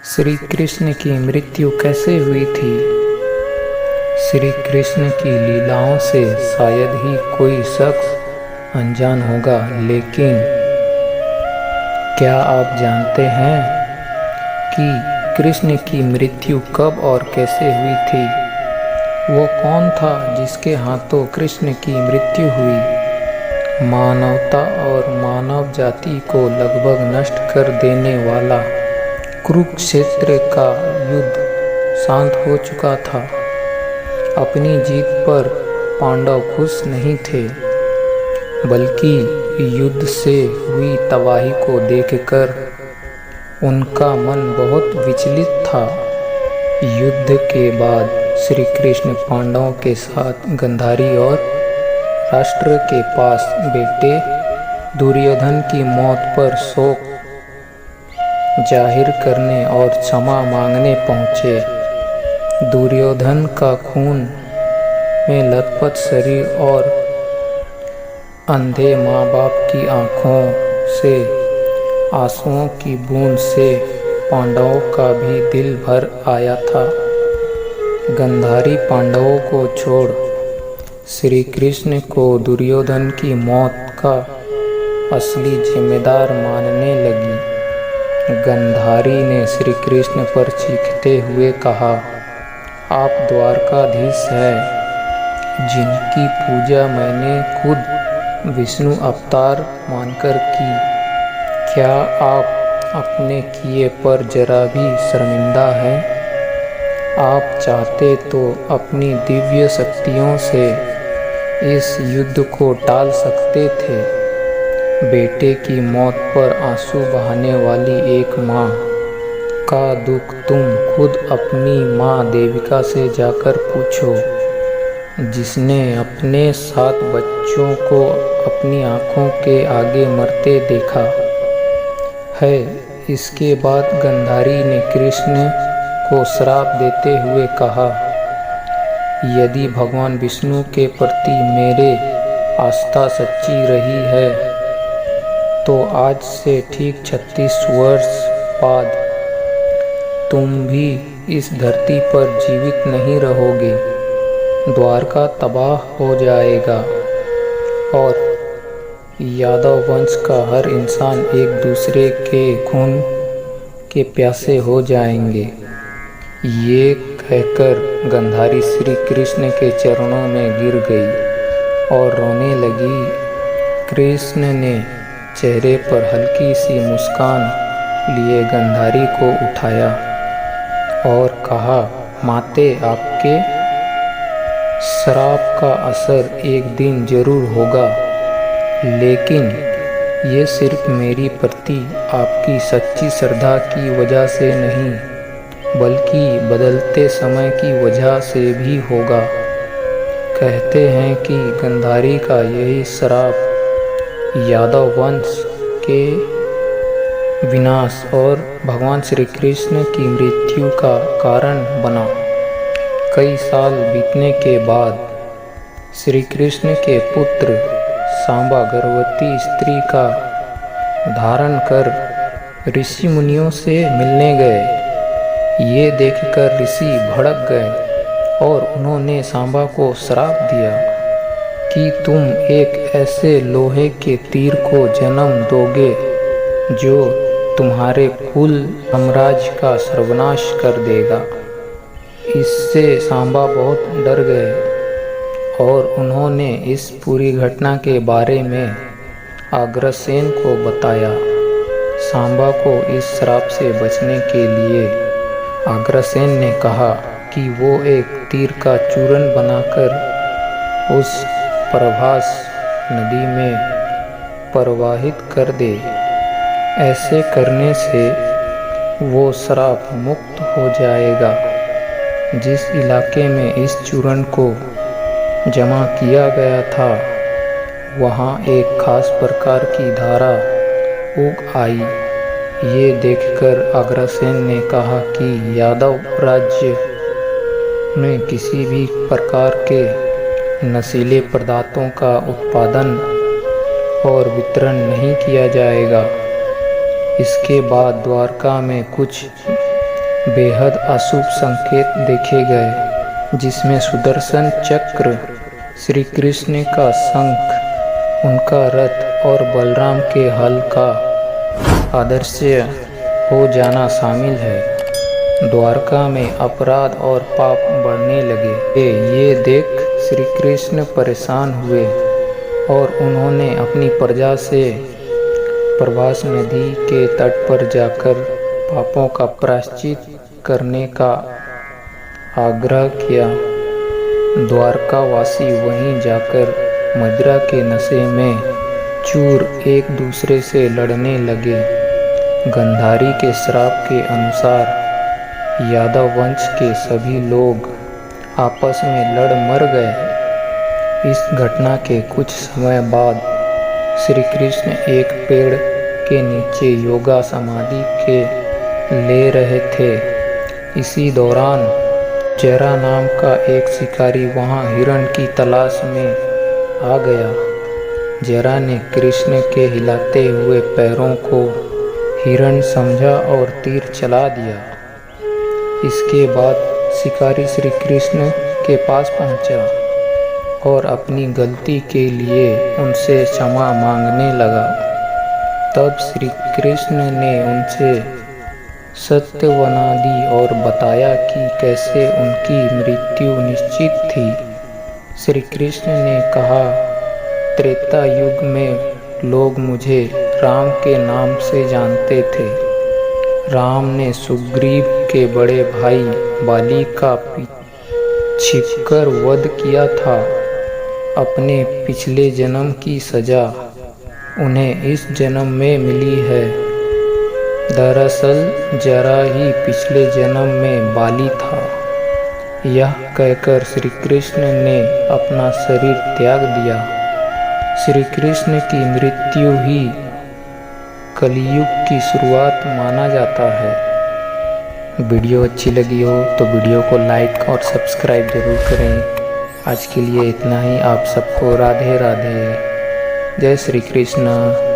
श्री कृष्ण की मृत्यु कैसे हुई थी? श्री कृष्ण की लीलाओं से शायद ही कोई शख्स अनजान होगा, लेकिन क्या आप जानते हैं कि कृष्ण की मृत्यु कब और कैसे हुई थी? वो कौन था जिसके हाथों कृष्ण की मृत्यु हुई? मानवता और मानव जाति को लगभग नष्ट कर देने वाला कुरुक्षेत्र का युद्ध शांत हो चुका था। अपनी जीत पर पांडव खुश नहीं थे, बल्कि युद्ध से हुई तबाही को देखकर उनका मन बहुत विचलित था। युद्ध के बाद श्री कृष्ण पांडवों के साथ गांधारी और राष्ट्र के पास बेटे दुर्योधन की मौत पर शोक जाहिर करने और क्षमा मांगने पहुँचे। दुर्योधन का खून में लथपथ शरीर और अंधे माँ बाप की आँखों से आंसुओं की बूंद से पांडवों का भी दिल भर आया था। गांधारी पांडवों को छोड़ श्री कृष्ण को दुर्योधन की मौत का असली जिम्मेदार मानने लगी। गांधारी ने श्री कृष्ण पर चीखते हुए कहा, आप द्वारकाधीश हैं, जिनकी पूजा मैंने खुद विष्णु अवतार मानकर की। क्या आप अपने किए पर जरा भी शर्मिंदा हैं? आप चाहते तो अपनी दिव्य शक्तियों से इस युद्ध को टाल सकते थे। बेटे की मौत पर आंसू बहाने वाली एक माँ का दुख तुम खुद अपनी माँ देविका से जाकर पूछो, जिसने अपने 7 बच्चों को अपनी आँखों के आगे मरते देखा है। इसके बाद गांधारी ने कृष्ण को श्राप देते हुए कहा, यदि भगवान विष्णु के प्रति मेरे आस्था सच्ची रही है तो आज से ठीक 36 वर्ष बाद तुम भी इस धरती पर जीवित नहीं रहोगे। द्वारका तबाह हो जाएगा और यादव वंश का हर इंसान एक दूसरे के खून के प्यासे हो जाएंगे। ये कहकर गांधारी श्री कृष्ण के चरणों में गिर गई और रोने लगी। कृष्ण ने चेहरे पर हल्की सी मुस्कान लिए गांधारी को उठाया और कहा, माते, आपके श्राप का असर एक दिन जरूर होगा, लेकिन ये सिर्फ मेरी प्रति आपकी सच्ची श्रद्धा की वजह से नहीं, बल्कि बदलते समय की वजह से भी होगा। कहते हैं कि गांधारी का यही श्राप यादव वंश के विनाश और भगवान श्री कृष्ण की मृत्यु का कारण बना। कई साल बीतने के बाद श्री कृष्ण के पुत्र सांबा गर्भवती स्त्री का धारण कर ऋषि मुनियों से मिलने गए। ये देखकर ऋषि भड़क गए और उन्होंने सांबा को श्राप दिया कि तुम एक ऐसे लोहे के तीर को जन्म दोगे जो तुम्हारे कुल साम्राज्य का सर्वनाश कर देगा। इससे सांबा बहुत डर गए और उन्होंने इस पूरी घटना के बारे में अग्रसेन को बताया। सांबा को इस श्राप से बचने के लिए अग्रसेन ने कहा कि वो एक तीर का चूर्ण बनाकर उस प्रभास नदी में प्रवाहित कर दे। ऐसे करने से वो श्राप मुक्त हो जाएगा। जिस इलाके में इस चूर्ण को जमा किया गया था, वहाँ एक खास प्रकार की धारा उग आई। ये देखकर अग्रसेन ने कहा कि यादव राज्य में किसी भी प्रकार के नशीले पदार्थों का उत्पादन और वितरण नहीं किया जाएगा। इसके बाद द्वारका में कुछ बेहद अशुभ संकेत देखे गए, जिसमें सुदर्शन चक्र, श्री कृष्ण का शंख, उनका रथ और बलराम के हल का अदृश्य हो जाना शामिल है। द्वारका में अपराध और पाप बढ़ने लगे। ये देख श्री कृष्ण परेशान हुए और उन्होंने अपनी प्रजा से प्रभास नदी के तट पर जाकर पापों का प्रायश्चित करने का आग्रह किया। द्वारकावासी वहीं जाकर मदिरा के नशे में चूर एक दूसरे से लड़ने लगे। गंधारी के श्राप के अनुसार यादव वंश के सभी लोग आपस में लड़ मर गए। इस घटना के कुछ समय बाद श्री कृष्ण एक पेड़ के नीचे योगा समाधि के ले रहे थे। इसी दौरान जरा नाम का एक शिकारी वहां हिरण की तलाश में आ गया। जरा ने कृष्ण के हिलाते हुए पैरों को हिरण समझा और तीर चला दिया। इसके बाद शिकारी श्री कृष्ण के पास पहुंचा और अपनी गलती के लिए उनसे क्षमा मांगने लगा। तब श्री कृष्ण ने उनसे सत्य बना दी और बताया कि कैसे उनकी मृत्यु निश्चित थी। श्री कृष्ण ने कहा, त्रेता युग में लोग मुझे राम के नाम से जानते थे। राम ने सुग्रीव के बड़े भाई बाली का छिपकर वध किया था। अपने पिछले जन्म की सजा उन्हें इस जन्म में मिली है। दरअसल जरा ही पिछले जन्म में बाली था। यह कहकर श्री कृष्ण ने अपना शरीर त्याग दिया। श्री कृष्ण की मृत्यु ही कलियुग की शुरुआत माना जाता है। वीडियो अच्छी लगी हो तो वीडियो को लाइक और सब्सक्राइब जरूर करें। आज के लिए इतना ही। आप सबको राधे राधे। जय श्री कृष्ण।